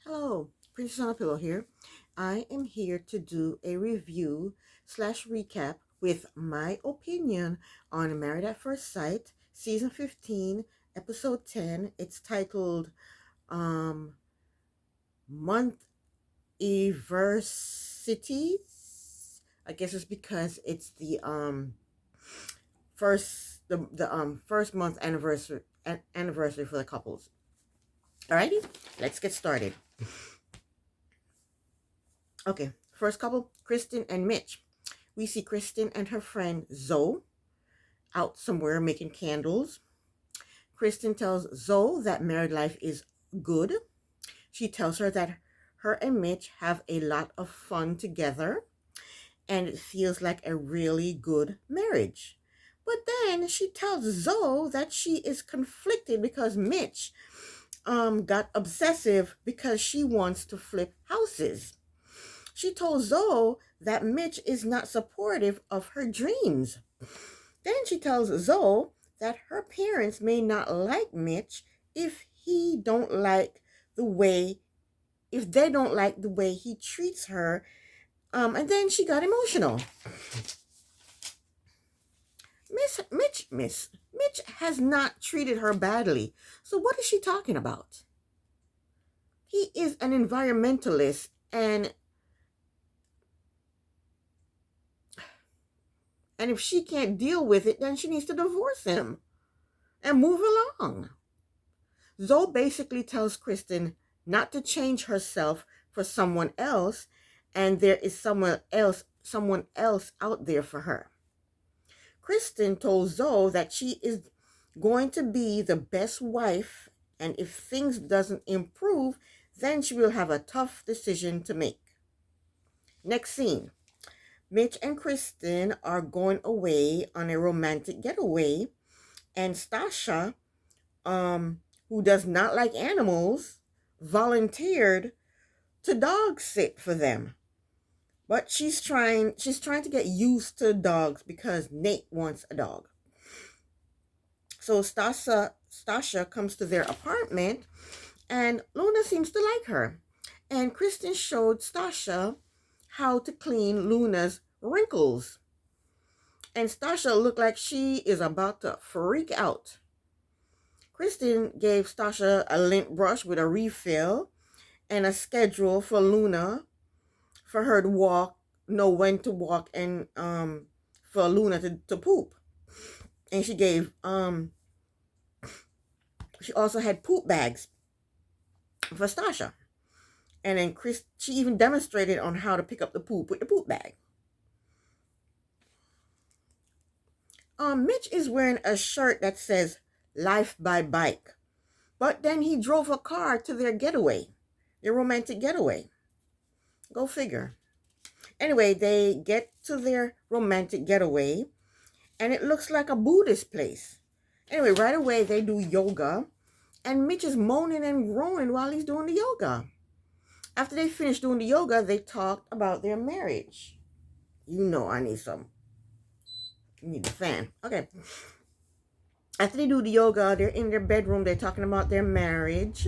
Hello, Princess on a Pillow here. I am here to do a review slash recap with my opinion on Married at First Sight, Season 15, Episode 10. It's titled um, Monthiversaries. I guess it's because it's the first month anniversary for the couples. Alrighty, let's get started. Okay, first couple, Kristen and Mitch. We see Kristen and her friend Zoe out somewhere making candles. Kristen tells Zoe that married life is good. She tells her that her and Mitch have a lot of fun together and it feels like a really good marriage. But then she tells Zoe that she is conflicted because Mitch got obsessive because she wants to flip houses. She told Zoe that Mitch is not supportive of her dreams. Then she tells Zoe that her parents may not like Mitch if he don't like the way if they don't like the way he treats her. And then she got emotional. Mitch has not treated her badly. So what is she talking about? He is an environmentalist and if she can't deal with it, then she needs to divorce him and move along. Zoe basically tells Kristen not to change herself for someone else, and there is someone else out there for her. Kristen told Zoe that she is going to be the best wife, and if things doesn't improve, then she will have a tough decision to make. Next scene. Mitch and Kristen are going away on a romantic getaway, and Stasha, who does not like animals, volunteered to dog sit for them. But she's trying to get used to dogs because Nate wants a dog. So Stasha comes to their apartment and Luna seems to like her. And Kristen showed Stasha how to clean Luna's wrinkles. And Stasha looked like she is about to freak out. Kristen gave Stasha a lint brush with a refill and a schedule for Luna for her to know when to walk, and for Luna to poop. And she also had poop bags for Stasha. And then she even demonstrated on how to pick up the poop with the poop bag. Mitch is wearing a shirt that says Life by Bike. But then he drove a car to their romantic getaway. Go figure. Anyway, they get to their romantic getaway, and it looks like a Buddhist place. Anyway, right away they do yoga, and Mitch is moaning and groaning while he's doing the yoga. After they finish doing the yoga, they talked about their marriage. You know I need the fan. Okay. After they do the yoga, they're in their bedroom, they're talking about their marriage.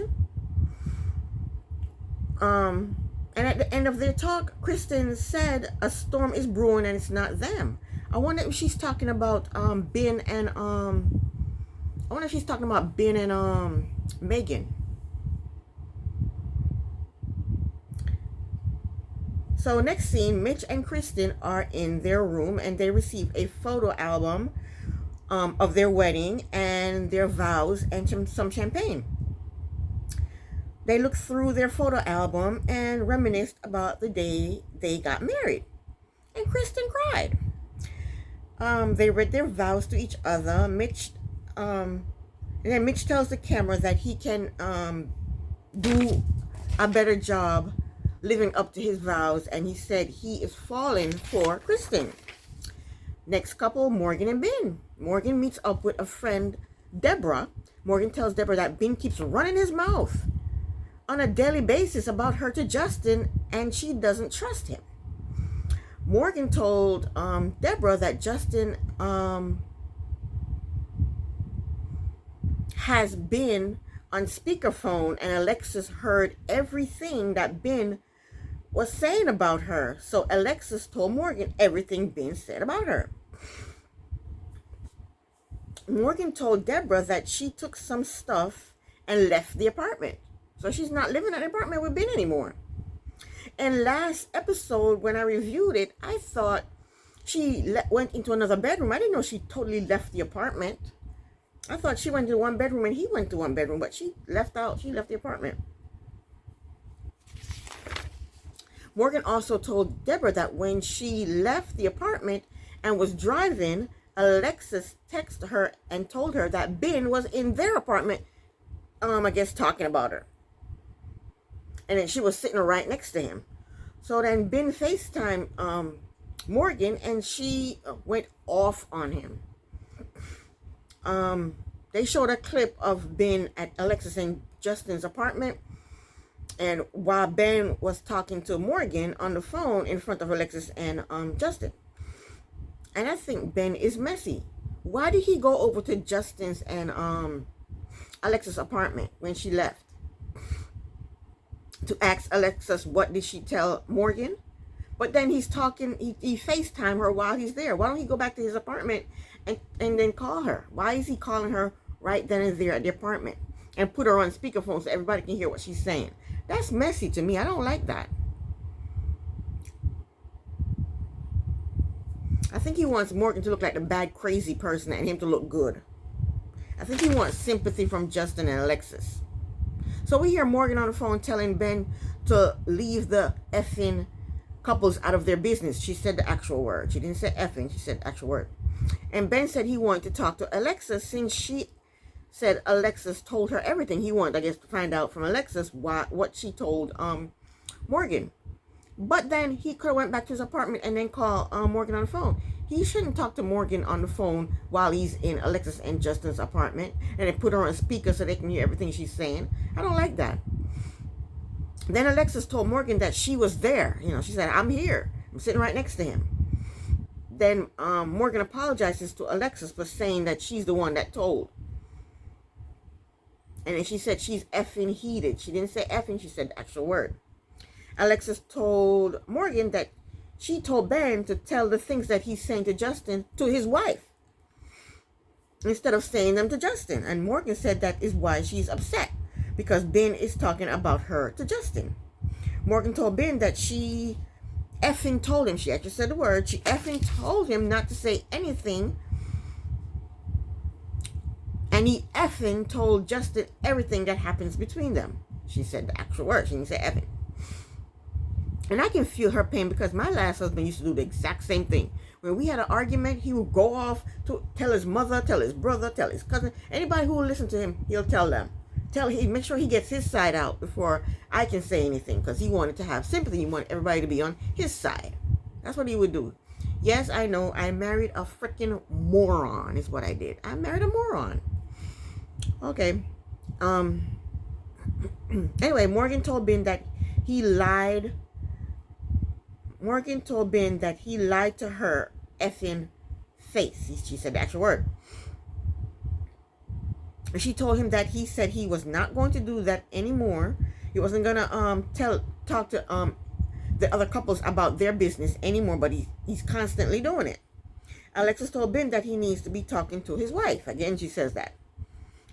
And at the end of their talk, Kristen said a storm is brewing and it's not them. I wonder if she's talking about Ben and Megan. So next scene, Mitch and Kristen are in their room and they receive a photo album of their wedding and their vows and some champagne. They looked through their photo album and reminisced about the day they got married. And Kristen cried. They read their vows to each other. And then Mitch tells the camera that he can do a better job living up to his vows, and he said he is falling for Kristen. Next couple, Morgan and Ben. Morgan meets up with a friend, Deborah. Morgan tells Deborah that Ben keeps running his mouth on a daily basis about her to Justin, and she doesn't trust him. Morgan told Deborah that Justin has been on speakerphone, and Alexis heard everything that Ben was saying about her. So Alexis told Morgan everything Ben said about her. Morgan told Deborah that she took some stuff and left the apartment. So she's not living in the apartment with Ben anymore. And last episode, when I reviewed it, I thought she went into another bedroom. I didn't know she totally left the apartment. I thought she went to one bedroom and he went to one bedroom, but she left the apartment. Morgan also told Deborah that when she left the apartment and was driving, Alexis texted her and told her that Ben was in their apartment, I guess talking about her. And then she was sitting right next to him. So then Ben FaceTimed Morgan, and she went off on him. They showed a clip of Ben at Alexis and Justin's apartment, and while Ben was talking to Morgan on the phone in front of Alexis and Justin. And I think Ben is messy. Why did he go over to Justin's and Alexis' apartment when she left? To ask Alexis what did she tell Morgan? But then he's talking, he FaceTime her while he's there. Why don't he go back to his apartment and then call her? Why is he calling her right then and there at the apartment and put her on speakerphone so everybody can hear what she's saying? That's messy to me. I don't like that. I think he wants Morgan to look like the bad, crazy person and him to look good. I think he wants sympathy from Justin and Alexis. So we hear Morgan on the phone telling Ben to leave the effing couples out of their business. She said the actual word. She didn't say effing. She said the actual word. And Ben said he wanted to talk to Alexis since she said Alexis told her everything. He wanted, I guess, to find out from Alexis what she told Morgan. But then he could have went back to his apartment and then called Morgan on the phone. He shouldn't talk to Morgan on the phone while he's in Alexis and Justin's apartment and then put her on speaker so they can hear everything she's saying. I don't like that. Then Alexis told Morgan that she was there. You know, she said, I'm here. I'm sitting right next to him. Then Morgan apologizes to Alexis for saying that she's the one that told. And then she said she's effing heated. She didn't say effing. She said the actual word. Alexis told Morgan that she told Ben to tell the things that he's saying to Justin to his wife instead of saying them to Justin. And Morgan said that is why she's upset, because Ben is talking about her to Justin. Morgan told Ben that she effing told him, she actually said the word, she effing told him not to say anything. And he effing told Justin everything that happens between them. She said the actual word. She didn't say effing. And I can feel her pain because my last husband used to do the exact same thing. When we had an argument, he would go off to tell his mother, tell his brother, tell his cousin. Anybody who will listen to him, he'll tell them. Make sure he gets his side out before I can say anything, because he wanted to have sympathy. He wanted everybody to be on his side. That's what he would do. Yes, I know. I married a freaking moron is what I did. I married a moron. Okay. Anyway, Morgan told Ben that he lied. Morgan told Ben that he lied to her effing face. She said the actual word. And she told him that he said he was not going to do that anymore. He wasn't going to talk to the other couples about their business anymore, but he's constantly doing it. Alexis told Ben that he needs to be talking to his wife. Again, she says that.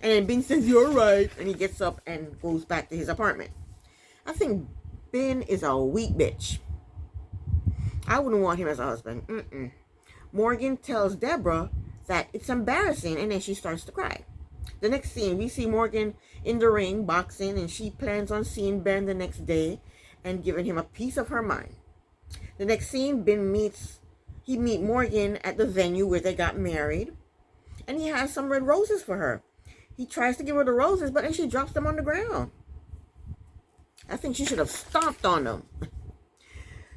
And then Ben says, you're right. And he gets up and goes back to his apartment. I think Ben is a weak bitch. I wouldn't want him as a husband. Morgan tells Deborah that it's embarrassing, and then she starts to cry. The next scene, we see Morgan in the ring boxing, and she plans on seeing Ben the next day and giving him a piece of her mind. The next scene, Ben meets Morgan at the venue where they got married, and he has some red roses for her. He tries to give her the roses, but then she drops them on the ground. I think she should have stomped on them.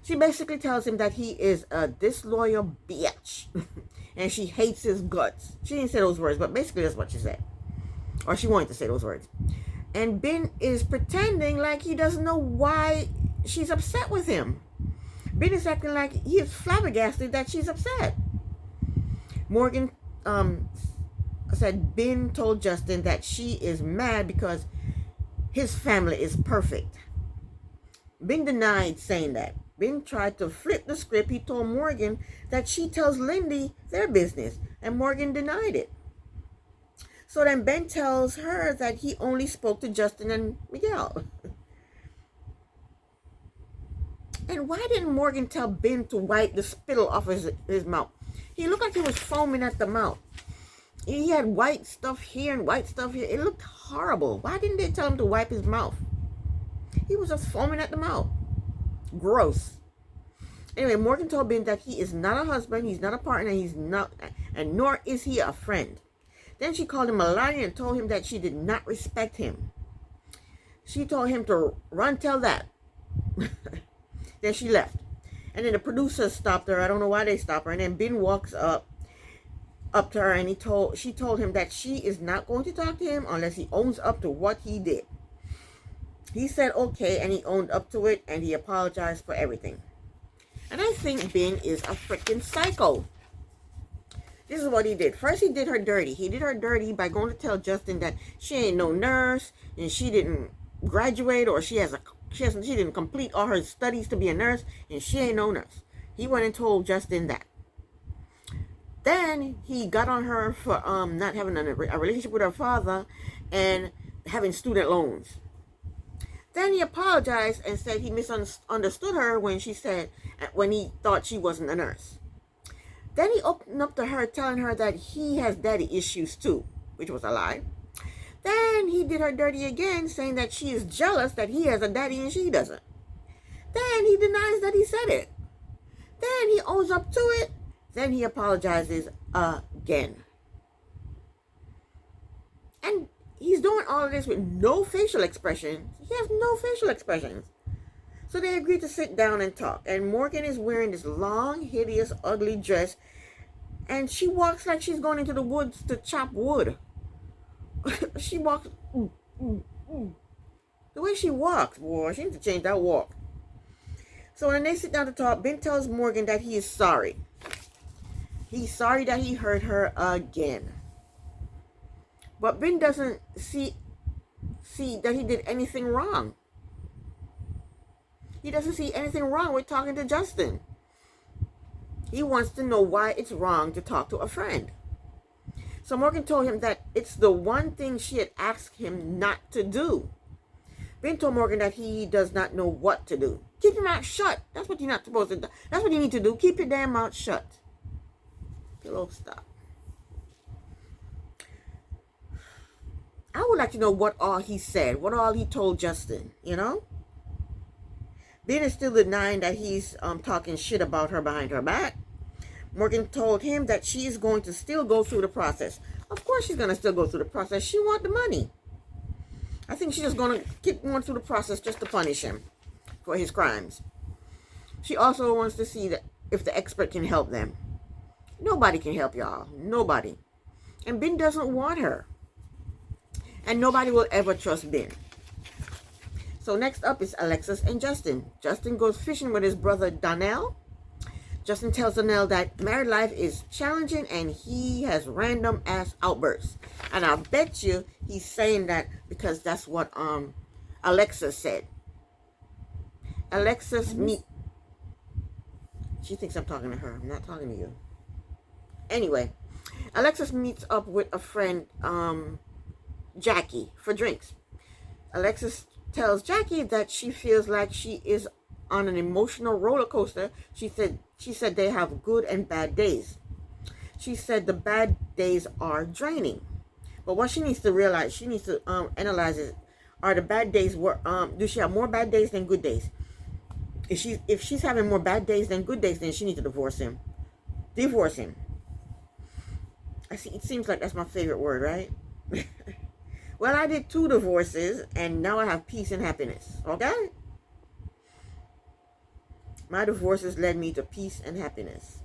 She basically tells him that he is a disloyal bitch and she hates his guts. She didn't say those words, but basically that's what she said. Or she wanted to say those words. And Ben is pretending like he doesn't know why she's upset with him. Ben is acting like he is flabbergasted that she's upset. Morgan said Ben told Justin that she is mad because his family is perfect. Ben denied saying that. Ben tried to flip the script. He told Morgan that she tells Lindy their business, and Morgan denied it. So then Ben tells her that he only spoke to Justin and Miguel. And why didn't Morgan tell Ben to wipe the spittle off his mouth? He looked like he was foaming at the mouth. He had white stuff here and white stuff here. It looked horrible. Why didn't they tell him to wipe his mouth? He was just foaming at the mouth. Gross. Anyway, Morgan told Ben that he is not a husband, he's not a partner, and nor is he a friend. Then she called him a liar and told him that she did not respect him. She told him to run tell that. Then she left. And then the producer stopped her. I don't know why they stopped her. And then Ben walks up to her, and she told him that she is not going to talk to him unless he owns up to what he did. He said okay, and he owned up to it, and he apologized for everything. And I think Ben is a freaking psycho. This is what he did. First, he did her dirty. He did her dirty by going to tell Justin that she ain't no nurse, and she didn't graduate, or she didn't complete all her studies to be a nurse, and she ain't no nurse. He went and told Justin that. Then he got on her for not having a relationship with her father and having student loans. Then he apologized and said he misunderstood her when he thought she wasn't a nurse. Then he opened up to her, telling her that he has daddy issues too, which was a lie. Then he did her dirty again, saying that she is jealous that he has a daddy and she doesn't. Then he denies that he said it. Then he owns up to it. Then he apologizes again. And he's doing all of this with no facial expression. He has no facial expressions. So they agreed to sit down and talk. And Morgan is wearing this long, hideous, ugly dress. And she walks like she's going into the woods to chop wood. She walks. The way she walks, boy, she needs to change that walk. So when they sit down to talk, Ben tells Morgan that he is sorry. He's sorry that he hurt her again. But Ben doesn't see that he did anything wrong. He doesn't see anything wrong with talking to Justin. He wants to know why it's wrong to talk to a friend. So Morgan told him that it's the one thing she had asked him not to do. Ben told Morgan that he does not know what to do. Keep your mouth shut. That's what you're not supposed to do. That's what you need to do. Keep your damn mouth shut. Pillow, stop. I would like to know what all he said, what all he told Justin, you know? Ben is still denying that he's talking shit about her behind her back. Morgan told him that she is going to still go through the process. Of course she's going to still go through the process. She wants the money. I think she's just going to keep going through the process just to punish him for his crimes. She also wants to see that if the expert can help them. Nobody can help y'all. Nobody. And Ben doesn't want her. And nobody will ever trust Ben. So next up is Alexis and Justin. Justin goes fishing with his brother Donnell. Justin tells Donnell that married life is challenging and he has random ass outbursts. And I bet you he's saying that because that's what Alexis said. Alexis she thinks I'm talking to her. I'm not talking to you. Anyway, Alexis meets up with a friend, Jackie, for drinks. Alexis tells Jackie that she feels like she is on an emotional roller coaster. She said they have good and bad days. She said the bad days are draining. But what she needs to realize, she needs to analyze it. Are the bad days do she have more bad days than good days? If she's having more bad days than good days, then she needs to divorce him. Divorce him. I see. It seems like that's my favorite word, right? Well, I did 2 divorces, and now I have peace and happiness. Okay? My divorces led me to peace and happiness.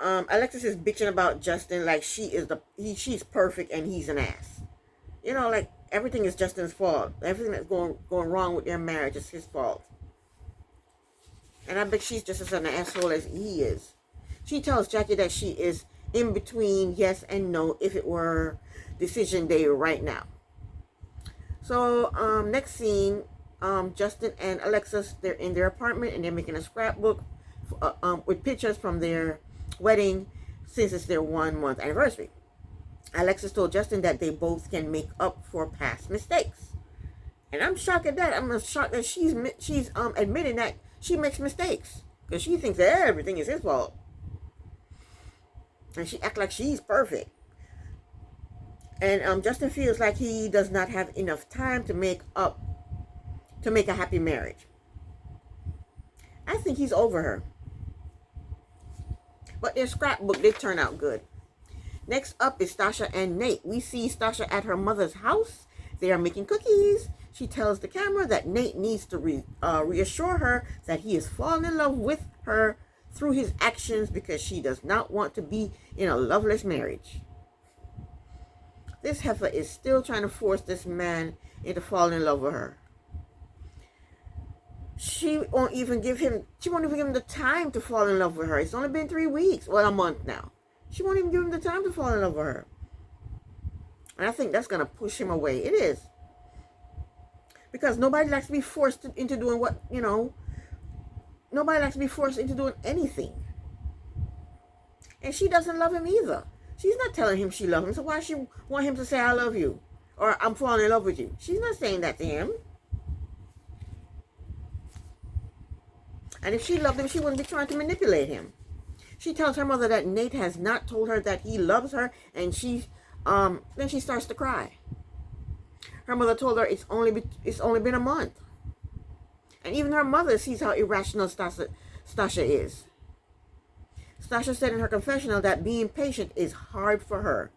Alexis is bitching about Justin like she's perfect and he's an ass. You know, like everything is Justin's fault. Everything that's going wrong with their marriage is his fault. And I bet she's just as an asshole as he is. She tells Jackie that she is in between yes and no if it were decision day right now. So next scene, Justin and Alexis, they're in their apartment and they're making a scrapbook with pictures from their wedding since it's their 1 month anniversary. Alexis told Justin that they both can make up for past mistakes. And I'm shocked at that. I'm shocked that she's admitting that she makes mistakes. Because she thinks that everything is his fault. And she acts like she's perfect. And Justin feels like he does not have enough time to make a happy marriage. I think he's over her. But their scrapbook did turn out good. Next up is Stasha and Nate. We see Stasha at her mother's house. They are making cookies. She tells the camera that Nate needs to reassure her that he is falling in love with her through his actions because she does not want to be in a loveless marriage. This heifer is still trying to force this man into falling in love with her. She won't even give him the time to fall in love with her. It's only been 3 weeks. Well, a month now. She won't even give him the time to fall in love with her. And I think that's going to push him away. It is. Because nobody likes to be forced into doing nobody likes to be forced into doing anything. And she doesn't love him either. She's not telling him she loves him. So why she want him to say, I love you? Or I'm falling in love with you? She's not saying that to him. And if she loved him, she wouldn't be trying to manipulate him. She tells her mother that Nate has not told her that he loves her, and then she starts to cry. Her mother told her it's only been a month. And even her mother sees how irrational Stasha is. Stasha said in her confessional that being patient is hard for her.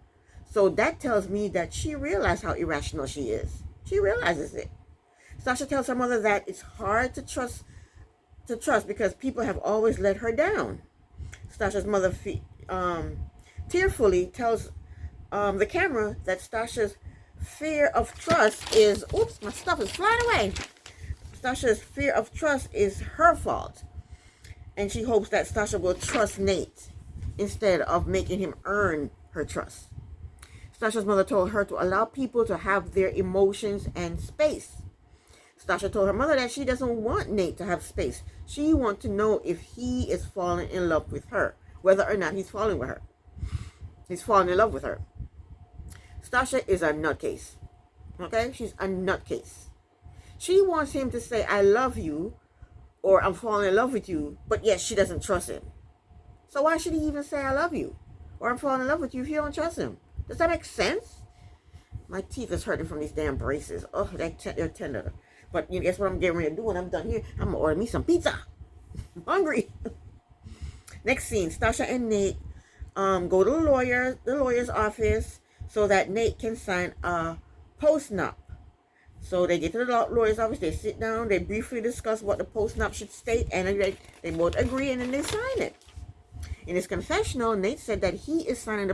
So that tells me that she realized how irrational she is. She realizes it. Stasha tells her mother that it's hard to trust because people have always let her down. Stasha's mother tearfully tells the camera that Stasha's fear of trust is, oops, my stuff is flying away. Stasha's fear of trust is her fault. And she hopes that Stasha will trust Nate instead of making him earn her trust. Stasha's mother told her to allow people to have their emotions and space. Stasha told her mother that she doesn't want Nate to have space. She wants to know if he is falling in love with her, whether or not he's falling with her. He's falling in love with her. Stasha is a nutcase. Okay? She's a nutcase. She wants him to say, I love you, or I'm falling in love with you, but yet she doesn't trust him. So why should he even say, I love you, or I'm falling in love with you if you don't trust him? Does that make sense? My teeth is hurting from these damn braces. Oh, they're tender. But guess what I'm getting ready to do when I'm done here? I'm going to order me some pizza. I'm hungry. Next scene, Stasha and Nate go to the lawyer's office so that Nate can sign a post-nup. So they get to the lawyer's office, they sit down, they briefly discuss what the post-nup should state, and they both agree, and then they sign it. In his confessional, Nate said that he is signing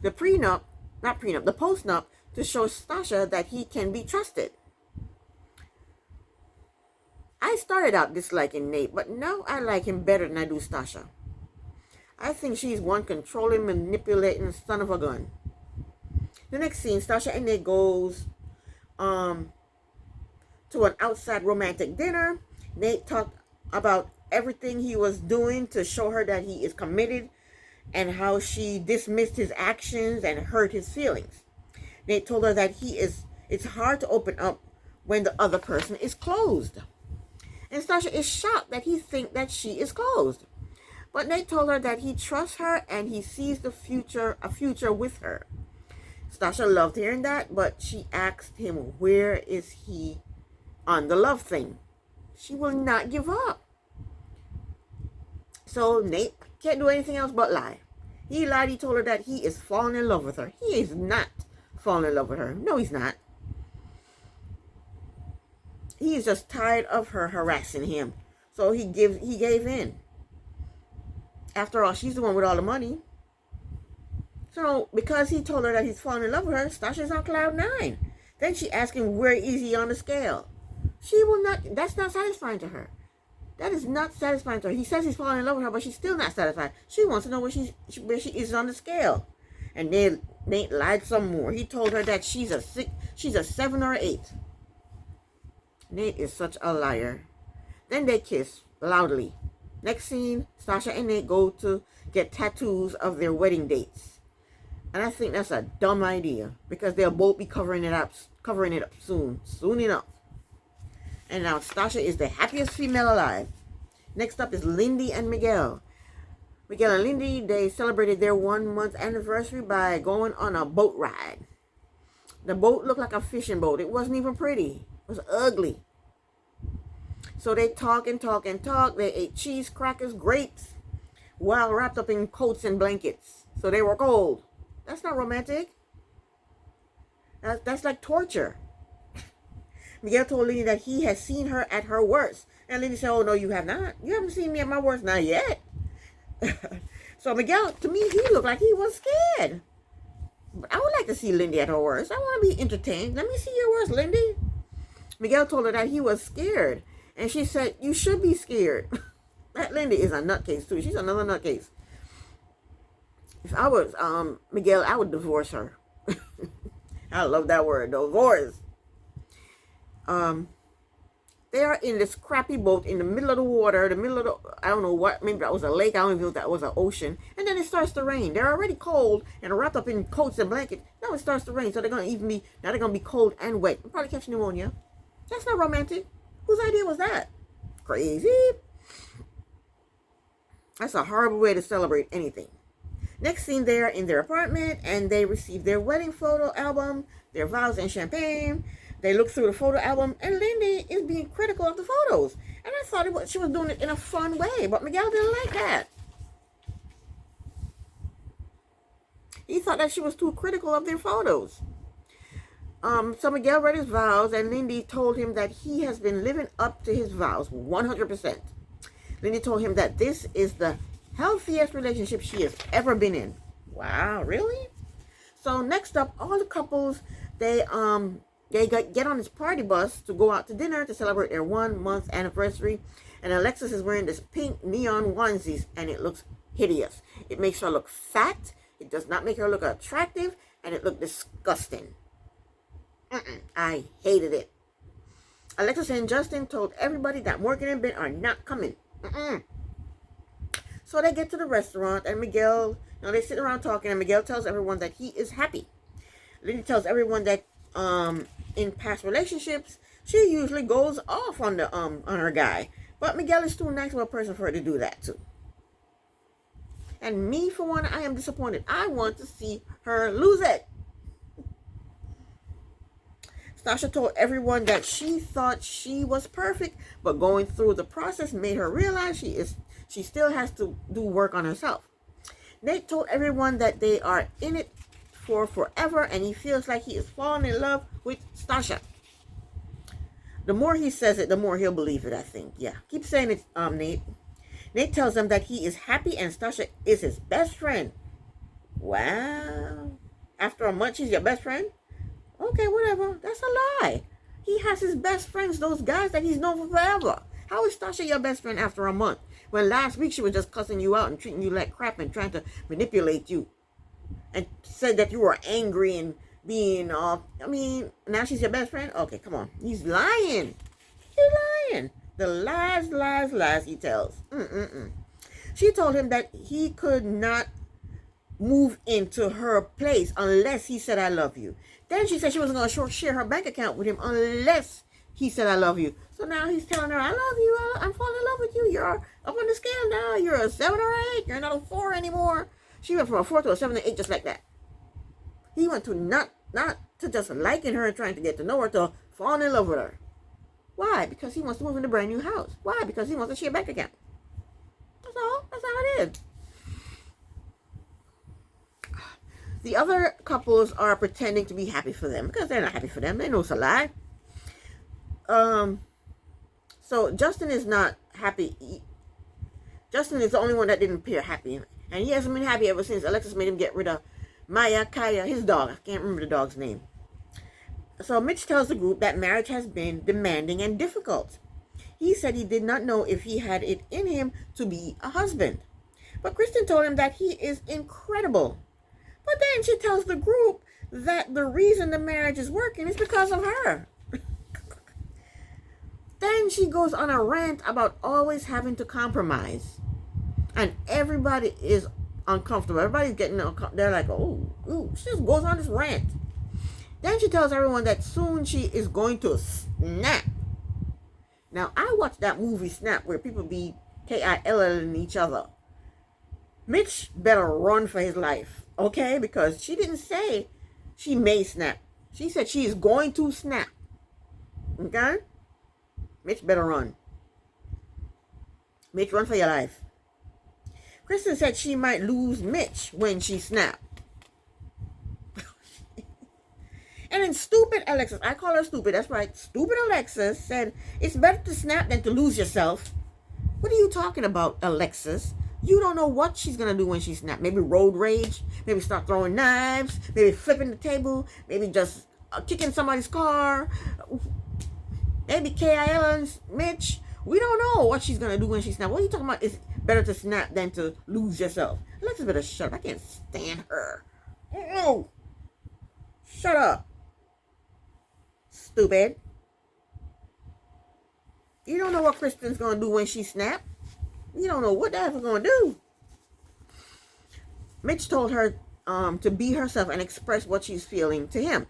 the post-nup to show Stasha that he can be trusted. I started out disliking Nate, but now I like him better than I do Stasha. I think she's one controlling, manipulating son of a gun. The next scene, Stasha and Nate goes to an outside romantic dinner. Nate talked about everything he was doing to show her that he is committed and how she dismissed his actions and hurt his feelings. Nate told her that it's hard to open up when the other person is closed. And Stasha is shocked that he thinks that she is closed. But Nate told her that he trusts her and he sees a future with her. Stasha loved hearing that, but she asked him, where is he on the love thing? She will not give up. So Nate can't do anything else but lie. He lied. He told her that he is falling in love with her. He is not falling in love with her. No, he's not. He is just tired of her harassing him. So he gave in. After all, she's the one with all the money. So because he told her that he's falling in love with her, Stasha's on cloud 9. Then she asked him, where is he on the scale? She will not, that's not satisfying to her. That is not satisfying to her. He says he's falling in love with her, but she's still not satisfied. She wants to know where she is on the scale. And then Nate lied some more. He told her that she's a 7 or 8. Nate is such a liar. Then they kiss loudly. Next scene, Stasha and Nate go to get tattoos of their wedding dates. And I think that's a dumb idea because they'll both be covering it up soon enough. And now Stasha is the happiest female alive. Next up is Lindy and Miguel. Miguel and Lindy, they celebrated their 1-month anniversary by going on a boat ride. The boat looked like a fishing boat. It wasn't even pretty. It was ugly. So they talk and talk and talk. They ate cheese, crackers, grapes, while wrapped up in coats and blankets. So they were cold. That's not romantic. That's like torture. Miguel told Lindy that he has seen her at her worst. And Lindy said, oh, no, you have not. You haven't seen me at my worst, not yet. So Miguel, to me, he looked like he was scared. But I would like to see Lindy at her worst. I want to be entertained. Let me see your worst, Lindy. Miguel told her that he was scared. And she said, you should be scared. That Lindy is a nutcase, too. She's another nutcase. If I was Miguel, I would divorce her. I love that word, divorce. They are in this crappy boat in the middle of the water, I don't know what, maybe that was a lake, I don't even know if that was an ocean. And then it starts to rain. They're already cold and wrapped up in coats and blankets. Now it starts to rain, so they're going to be cold and wet. They'll probably catch pneumonia. That's not romantic. Whose idea was that? Crazy. That's a horrible way to celebrate anything. Next scene, they're in their apartment and they receive their wedding photo album, their vows and champagne. They look through the photo album and Lindy is being critical of the photos. And I thought she was doing it in a fun way, but Miguel didn't like that. He thought that she was too critical of their photos. So Miguel read his vows and Lindy told him that he has been living up to his vows 100%. Lindy told him that this is the healthiest relationship she has ever been in. Wow, really? So next up, all the couples, they get on this party bus to go out to dinner to celebrate their 1-month anniversary. And Alexis is wearing this pink neon onesie and it looks hideous. It makes her look fat. It does not make her look attractive. And it looked disgusting. I hated it. Alexis and Justin told everybody that Morgan and Ben are not coming. So they get to the restaurant and Miguel, they sit around talking and Miguel tells everyone that he is happy. Lindy tells everyone that in past relationships, she usually goes off on her guy. But Miguel is too nice of a person for her to do that too. And me, for one, I am disappointed. I want to see her lose it. Stasha told everyone that she thought she was perfect, but going through the process made her realize she still has to do work on herself. Nate told everyone that they are in it for forever, and he feels like he is falling in love with Stasha. The more he says it, the more he'll believe it, I think. Yeah, keep saying it, Nate. Nate tells them that he is happy and Stasha is his best friend. Wow. After a month, she's your best friend? Okay, whatever. That's a lie. He has his best friends, those guys that he's known for forever. How is Stasha your best friend after a month? When last week she was just cussing you out and treating you like crap and trying to manipulate you. And said that you were angry and being now she's your best friend? Okay, come on. He's lying. He's lying. The lies he tells. She told him that he could not move into her place unless he said, I love you. Then she said she wasn't going to share her bank account with him unless he said, I love you. So now he's telling her, I love you. I'm falling in love with you. You're up on the scale now. You're a 7 or 8. You're not a 4 anymore. She went from a 4 to a 7 to 8 just like that. He went to not to just liking her and trying to get to know her, to falling in love with her. Why? Because he wants to move in a brand new house. Why? Because he wants to share a bank account. That's all. That's how it is. The other couples are pretending to be happy for them because they're not happy for them. They know it's a lie. So Justin is not happy. Justin is the only one that didn't appear happy. And he hasn't been happy ever since Alexis made him get rid of Kaya, his dog. I can't remember the dog's name. So Mitch tells the group that marriage has been demanding and difficult. He said he did not know if he had it in him to be a husband. But Kristen told him that he is incredible. But then she tells the group that the reason the marriage is working is because of her. she goes on a rant about always having to compromise. And everybody is uncomfortable. Everybody's getting uncomfortable. They're like, oh, ooh. She just goes on this rant. Then she tells everyone that soon she is going to snap. Now, I watched that movie Snap where people be KILLing each other. Mitch better run for his life, okay? Because she didn't say she may snap. She said she is going to snap. Okay? Mitch better run. Mitch, run for your life. Kristen said she might lose Mitch when she snapped. And then stupid Alexis, I call her stupid, that's right. Stupid Alexis said, it's better to snap than to lose yourself. What are you talking about, Alexis? You don't know what she's going to do when she snaps. Maybe road rage. Maybe start throwing knives. Maybe flipping the table. Maybe just kicking somebody's car. Maybe KIL Mitch. We don't know what she's going to do when she snaps. What are you talking about? It's better to snap than to lose yourself. Alexis better shut up. I can't stand her. Oh, shut up. Stupid. You don't know what Kristen's going to do when she snaps. You don't know what the hell she's going to do. Mitch told her to be herself and express what she's feeling to him.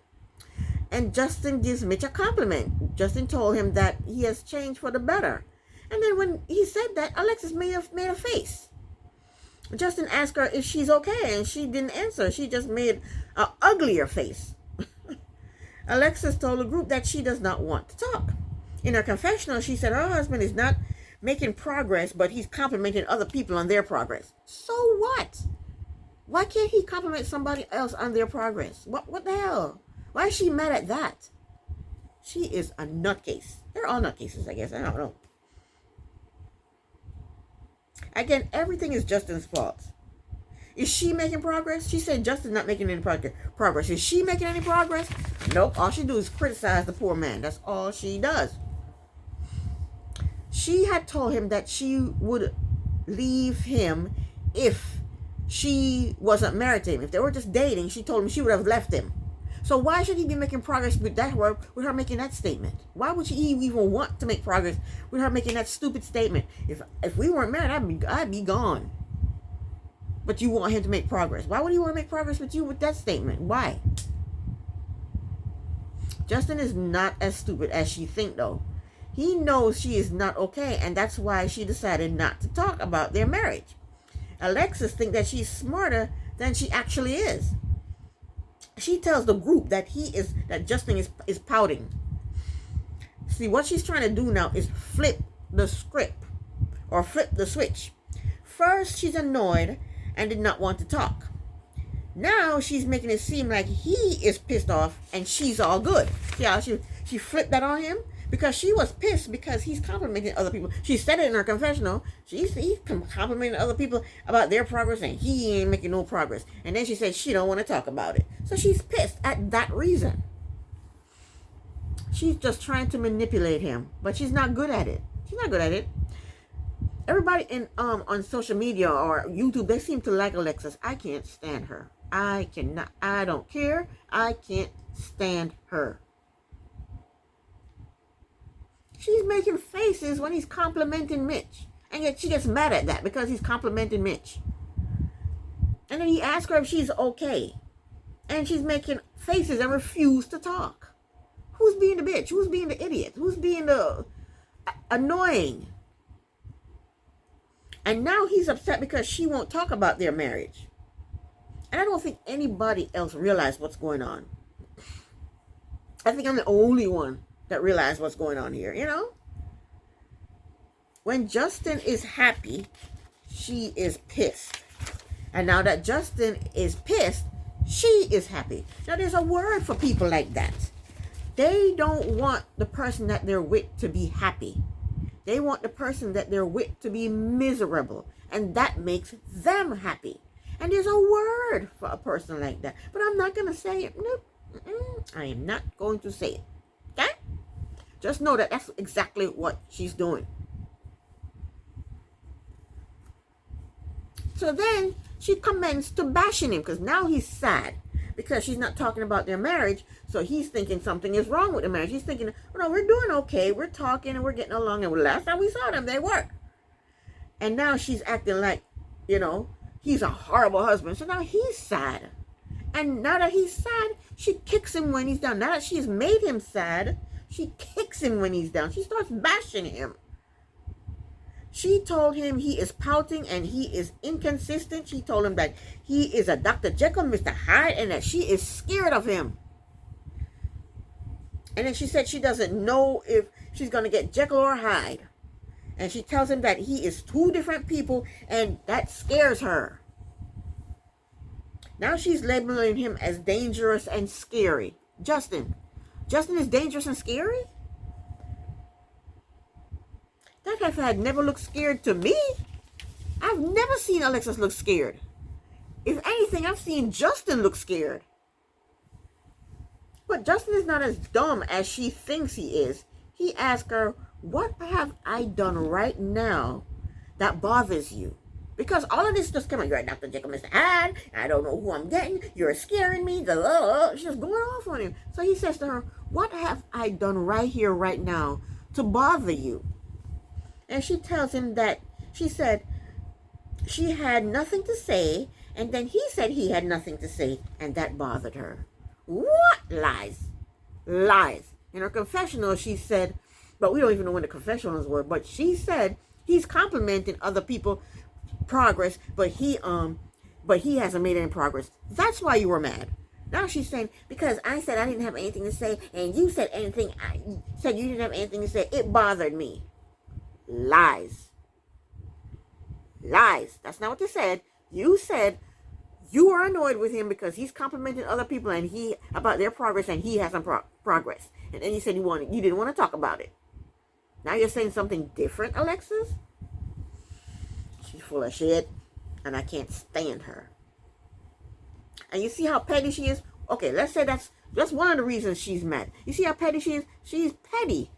And Justin gives Mitch a compliment. Justin told him that he has changed for the better. And then when he said that, Alexis made a face. Justin asked her if she's okay, and she didn't answer. She just made an uglier face. Alexis told the group that she does not want to talk. In her confessional, she said her husband is not making progress, but he's complimenting other people on their progress. So what? Why can't he compliment somebody else on their progress? What the hell? Why is she mad at that? She is a nutcase. They're all nutcases, I guess. I don't know. Again, everything is Justin's fault. Is she making progress? She said Justin's not making any progress. Is she making any progress? Nope. All she do is criticize the poor man. That's all she does. She had told him that she would leave him if she wasn't married to him. If they were just dating, she told him she would have left him. So why should he be making progress with her making that statement? Why would he even want to make progress with her making that stupid statement? If we weren't married, I'd be gone. But you want him to make progress. Why would he want to make progress with you with that statement? Why? Justin is not as stupid as she think, though. He knows she is not okay, and that's why she decided not to talk about their marriage. Alexis thinks that she's smarter than she actually is. She tells the group that Justin is pouting. See, what she's trying to do now is flip the script or flip the switch. First, she's annoyed and did not want to talk. Now she's making it seem like he is pissed off and she's all good. See how she flipped that on him? Because she was pissed because he's complimenting other people. She said it in her confessional. He's complimenting other people about their progress and he ain't making no progress. And then she said she don't want to talk about it. So she's pissed at that reason. She's just trying to manipulate him. But she's not good at it. She's not good at it. Everybody on social media or YouTube, they seem to like Alexis. I can't stand her. I cannot. I don't care. I can't stand her. She's making faces when he's complimenting Mitch. And yet she gets mad at that because he's complimenting Mitch. And then he asks her if she's okay. And she's making faces and refuses to talk. Who's being the bitch? Who's being the idiot? Who's being the annoying? And now he's upset because she won't talk about their marriage. And I don't think anybody else realized what's going on. I think I'm the only one that realized what's going on here, you know? When Justin is happy, she is pissed. And now that Justin is pissed, she is happy. Now there's a word for people like that. They don't want the person that they're with to be happy. They want the person that they're with to be miserable. And that makes them happy. And there's a word for a person like that. But I'm not going to say it. Nope. I am not going to say it. Okay? Just know that that's exactly what she's doing. So then she commenced to bashing him because now he's sad. because she's not talking about their marriage. So he's thinking something is wrong with the marriage. He's thinking, oh, no, we're doing okay. We're talking and we're getting along. And last time we saw them, they were. And now she's acting like, he's a horrible husband. So now he's sad. And now that he's sad, she kicks him when he's down. Now that she's made him sad, she kicks him when he's down. She starts bashing him. She told him he is pouting and he is inconsistent. She told him that he is a Dr. Jekyll, Mr. Hyde, and that she is scared of him. And then she said she doesn't know if she's going to get Jekyll or Hyde. And she tells him that he is two different people, and that scares her. Now she's labeling him as dangerous and scary. Justin is dangerous and scary? That heifer had never looked scared to me. I've never seen Alexis look scared. If anything, I've seen Justin look scared. But Justin is not as dumb as she thinks he is. He asked her, what have I done right now that bothers you? Because all of this just came out. You're Dr. Jekyll, Mr. Hyde. I don't know who I'm getting. You're scaring me. She's just going off on him. So he says to her, what have I done right here, right now to bother you? And she tells him that she said she had nothing to say, and then he said he had nothing to say, and that bothered her. What? Lies. Lies. In her confessional, she said, but we don't even know when the confessionals were, but she said he's complimenting other people progress, but he hasn't made any progress. That's why you were mad. Now she's saying, because I said I didn't have anything to say, and you said you didn't have anything to say, it bothered me. Lies. Lies. That's not what you said. You said you were annoyed with him because he's complimenting other people and about their progress, and he hasn't progress. And then you said you didn't want to talk about it. Now you're saying something different, Alexis? She's full of shit, and I can't stand her. And you see how petty she is? Okay, let's say that's one of the reasons she's mad. You see how petty she is? She's petty.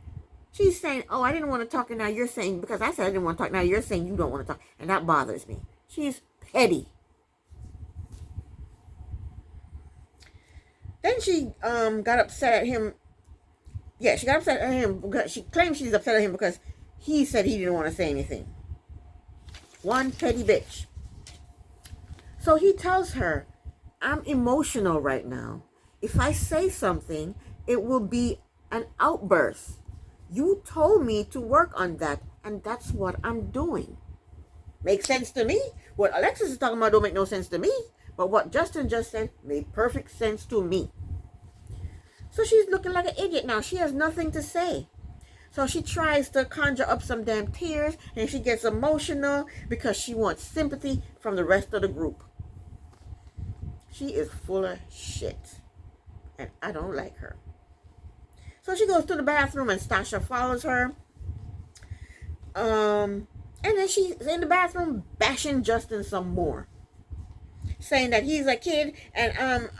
She's saying, oh, I didn't want to talk, and now you're saying, because I said I didn't want to talk, now you're saying you don't want to talk, and that bothers me. She's petty. Then she got upset at him. Yeah, she got upset at him because she claims she's upset at him because he said he didn't want to say anything. One petty bitch. So he tells her, I'm emotional right now. If I say something, it will be an outburst. You told me to work on that, and that's what I'm doing. Makes sense to me. What Alexis is talking about don't make no sense to me. But what Justin just said made perfect sense to me. So she's looking like an idiot now. She has nothing to say. So she tries to conjure up some damn tears, and she gets emotional because she wants sympathy from the rest of the group. She is full of shit, and I don't like her. So she goes to the bathroom, and Stasha follows her. And then she's in the bathroom bashing Justin some more, saying that he's a kid, and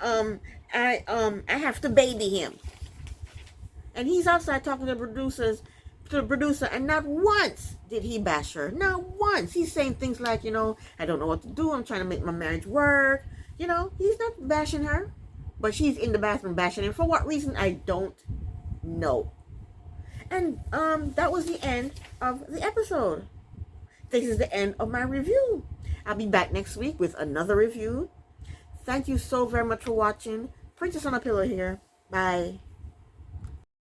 I have to baby him. And he's outside talking to the producer, and not once did he bash her. Not once. He's saying things like, I don't know what to do. I'm trying to make my marriage work. He's not bashing her. But she's in the bathroom bashing him. For what reason, I don't know. And that was the end of the episode. This is the end of my review. I'll be back next week with another review. Thank you so very much for watching. Princess on a Pillow here. Bye.